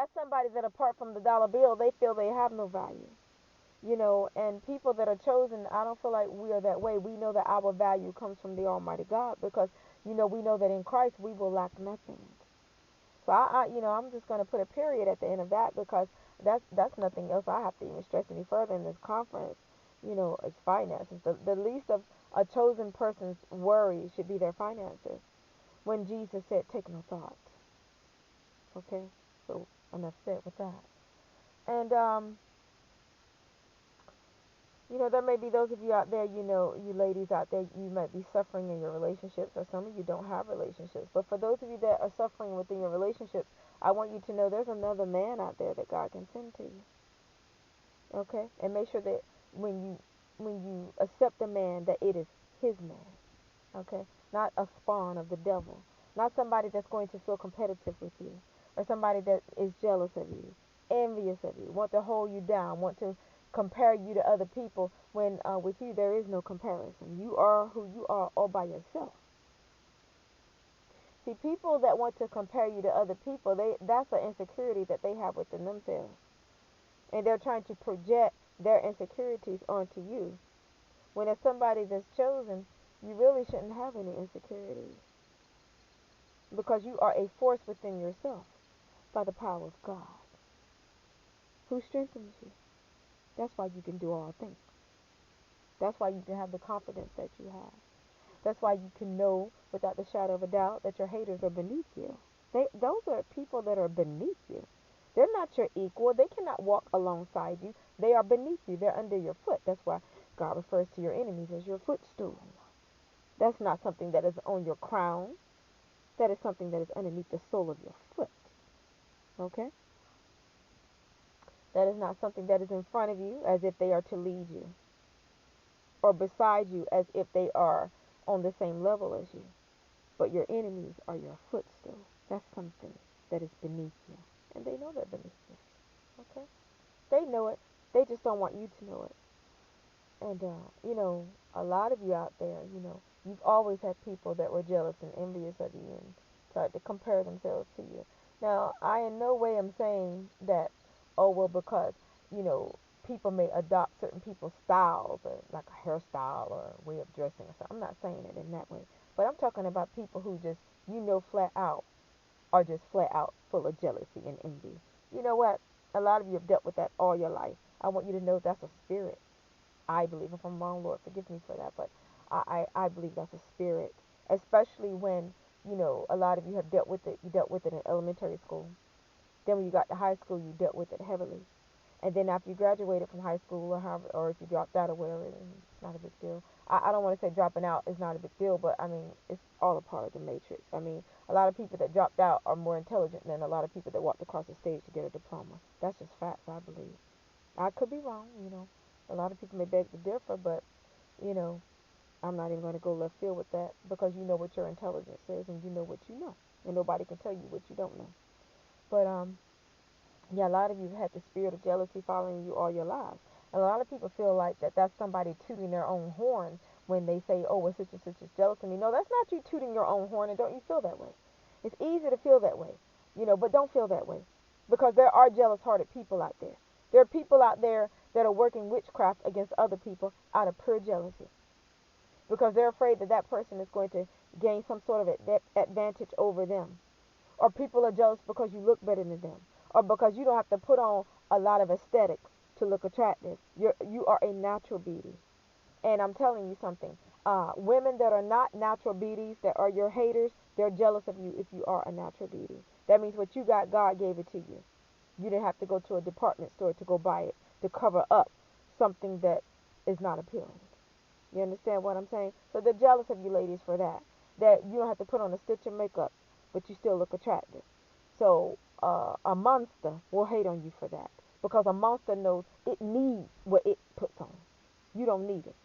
That's somebody that apart from the dollar bill, they feel they have no value. And people that are chosen, I don't feel like we are that way. We know that our value comes from the Almighty God because, we know that in Christ we will lack nothing. So I'm just going to put a period at the end of that because that's nothing else I have to even stress any further in this conference. It's finances. The least of a chosen person's worry should be their finances. When Jesus said, "Take no thought." Okay, so enough said with that. And there may be those of you out there, you ladies out there, you might be suffering in your relationships, or some of you don't have relationships. But for those of you that are suffering within your relationships, I want you to know there's another man out there that God can send to you. Okay? And make sure that when you accept a man, that it is his man. Okay? Not a spawn of the devil. Not somebody that's going to feel competitive with you, or somebody that is jealous of you, envious of you, want to hold you down, want to compare you to other people when with you there is no comparison. You are who you are all by yourself. See, people that want to compare you to other people, that's an insecurity that they have within themselves. And they're trying to project their insecurities onto you. When as somebody that's chosen, you really shouldn't have any insecurities because you are a force within yourself by the power of God who strengthens you. That's why you can do all things. That's why you can have the confidence that you have. That's why you can know without the shadow of a doubt that your haters are beneath you. Those are people that are beneath you. They're not your equal. They cannot walk alongside you. They are beneath you. They're under your foot. That's why God refers to your enemies as your footstool. That's not something that is on your crown. That is something that is underneath the sole of your foot. Okay? That is not something that is in front of you as if they are to lead you, or beside you as if they are on the same level as you. But your enemies are your footstool. That's something that is beneath you. And they know they're beneath you. Okay? They know it. They just don't want you to know it. And, a lot of you out there, you've always had people that were jealous and envious of you and tried to compare themselves to you. Now, I in no way am saying that, oh, well, because, people may adopt certain people's styles, or like a hairstyle or a way of dressing or something. I'm not saying it in that way. But I'm talking about people who just, flat out are just flat out full of jealousy and envy. You know what? A lot of you have dealt with that all your life. I want you to know that's a spirit. I believe. If I'm wrong, Lord, forgive me for that. But I believe that's a spirit. Especially when, a lot of you have dealt with it. You dealt with it in elementary school. Then when you got to high school, you dealt with it heavily. And then after you graduated from high school, or however, or if you dropped out or whatever, it's not a big deal. I don't want to say dropping out is not a big deal, but I mean, it's all a part of the matrix. I mean, a lot of people that dropped out are more intelligent than a lot of people that walked across the stage to get a diploma. That's just facts, I believe. I could be wrong. A lot of people may beg to differ, but, you know, I'm not even going to go left field with that because you know what your intelligence is and you know what you know. And nobody can tell you what you don't know. But, yeah, a lot of you have had the spirit of jealousy following you all your lives. And a lot of people feel like that's somebody tooting their own horn when they say, oh, well, such and such is jealous of me. No, that's not you tooting your own horn, and don't you feel that way. It's easy to feel that way, but don't feel that way because there are jealous-hearted people out there. There are people out there that are working witchcraft against other people out of pure jealousy because they're afraid that that person is going to gain some sort of advantage over them. Or people are jealous because you look better than them, or because you don't have to put on a lot of aesthetics to look attractive. You are a natural beauty, and I'm telling you something. Women that are not natural beauties, that are your haters, they're jealous of you if you are a natural beauty. That means what you got, God gave it to you. You didn't have to go to a department store to go buy it to cover up something that is not appealing. You understand what I'm saying? So they're jealous of you ladies for that. That you don't have to put on a stitch of makeup, but you still look attractive. So a monster will hate on you for that because a monster knows it needs what it puts on. You don't need it.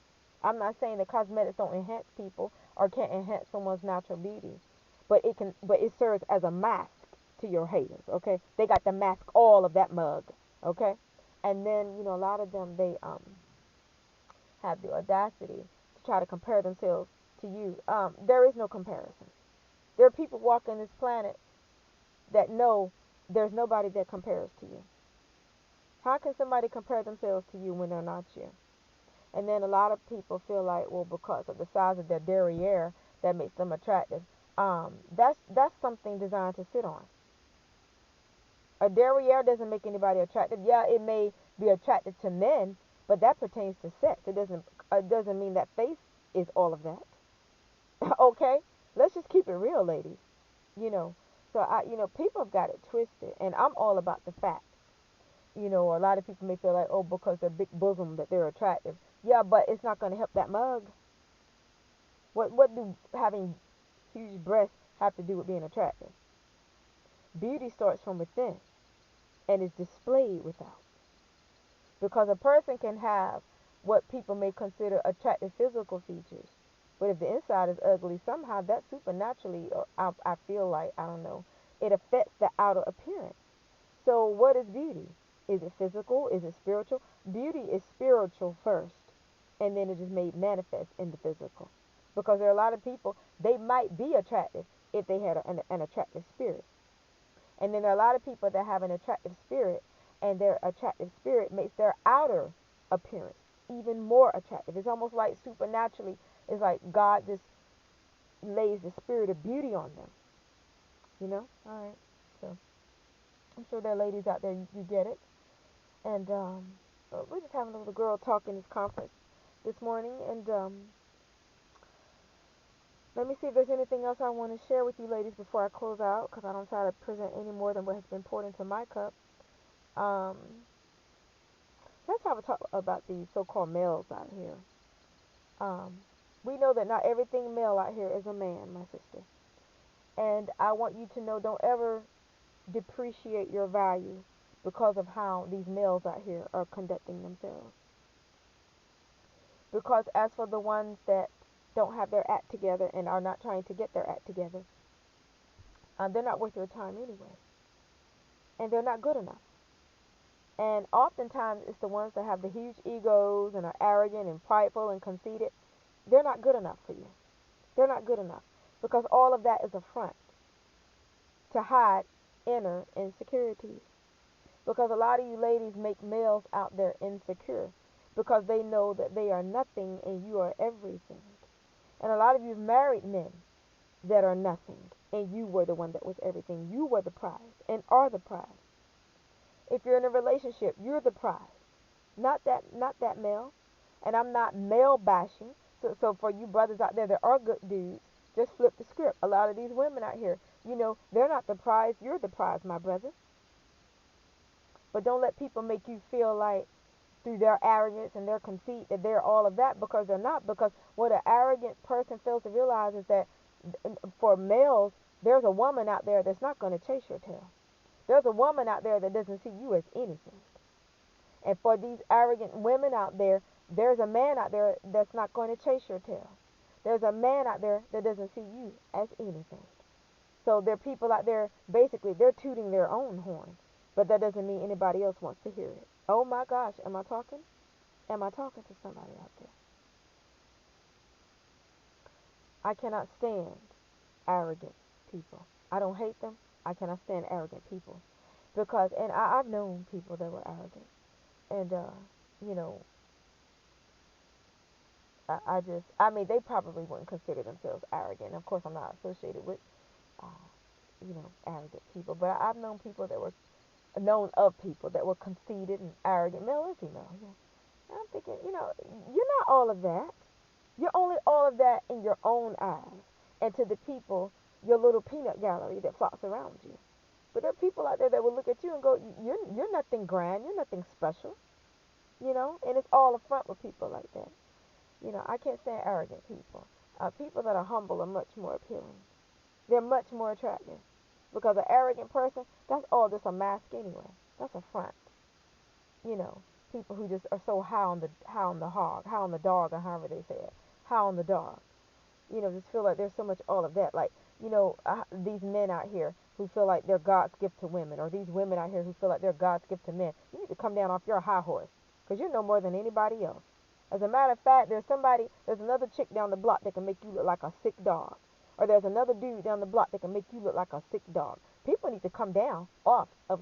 I'm not saying that cosmetics don't enhance people or can't enhance someone's natural beauty, but it can. But it serves as a mask to your haters. Okay, they got to mask all of that mug. Okay, and then a lot of them they have the audacity to try to compare themselves to you. There is no comparison. There are people walking this planet that know There's nobody that compares to you. How can somebody compare themselves to you when they're not you? And then a lot of people feel like, well, because of the size of their derriere, that makes them attractive. That's something designed to sit on. A derriere doesn't make anybody attractive. Yeah, it may be attractive to men, but that pertains to sex. It doesn't mean that face is all of that. Okay, let's just keep it real, ladies. You know, so people have got it twisted, and I'm all about the facts. A lot of people may feel like, oh, because they're big bosom that they're attractive. Yeah, but it's not going to help that mug. What do having huge breasts have to do with being attractive? Beauty starts from within and is displayed without. Because a person can have what people may consider attractive physical features, but if the inside is ugly, somehow that supernaturally, I feel like, I don't know, it affects the outer appearance. So what is beauty? Is it physical? Is it spiritual? Beauty is spiritual first, and then it is made manifest in the physical. Because there are a lot of people, they might be attractive if they had an attractive spirit. And then there are a lot of people that have an attractive spirit, and their attractive spirit makes their outer appearance even more attractive. It's almost like supernaturally, it's like God just lays the spirit of beauty on them. All right. So I'm sure there are ladies out there, you get it. And we're just having a little girl talk in this conference this morning. And let me see if there's anything else I want to share with you ladies before I close out, because I don't try to present any more than what has been poured into my cup. Um, let's have a talk about these so-called males out here. Um, we know that not everything male out here is a man, my sister. And I want you to know, don't ever depreciate your value because of how these males out here are conducting themselves. Because as for the ones that don't have their act together and are not trying to get their act together, they're not worth your time anyway. And they're not good enough. And oftentimes it's the ones that have the huge egos and are arrogant and prideful and conceited. They're not good enough for you. They're not good enough. Because all of that is a front to hide inner insecurities. Because a lot of you ladies make males out there insecure because they know that they are nothing and you are everything. And a lot of you have married men that are nothing and you were the one that was everything. You were the prize and are the prize. If you're in a relationship, you're the prize. Not that male. And I'm not male bashing. So for you brothers out there that are good dudes, just flip the script. A lot of these women out here, they're not the prize, you're the prize, my brother. But don't let people make you feel like through their arrogance and their conceit that they're all of that, because they're not. Because what an arrogant person fails to realize is that for males, there's a woman out there that's not going to chase your tail. There's a woman out there that doesn't see you as anything. And for these arrogant women out there, there's a man out there that's not going to chase your tail. There's a man out there that doesn't see you as anything. So there are people out there, basically, they're tooting their own horn. But that doesn't mean anybody else wants to hear it. Oh my gosh, am I talking? Am I talking to somebody out there? I cannot stand arrogant people. I don't hate them. I cannot stand arrogant people. And I've known people that were arrogant. And, you know, I mean, they probably wouldn't consider themselves arrogant. Of course, I'm not associated with, uh, arrogant people. But I've known people that were, known of people that were conceited and arrogant, male and female. Yeah. And I'm thinking, you're not all of that. You're only all of that in your own eyes. And to the people, your little peanut gallery that flocks around you. But there are people out there that will look at you and go, you're nothing grand. You're nothing special. And it's all a front with people like that. I can't stand arrogant people. People that are humble are much more appealing. They're much more attractive. Because an arrogant person, that's all just a mask anyway. That's a front. You know, people who just are so high on the hog, high on the dog, or however they say it, high on the dog. Just feel like there's so much all of that. Like, these men out here who feel like they're God's gift to women, or these women out here who feel like they're God's gift to men. You need to come down off your high horse, because you're no more than anybody else. As a matter of fact, there's another chick down the block that can make you look like a sick dog. Or there's another dude down the block that can make you look like a sick dog. People need to come down off of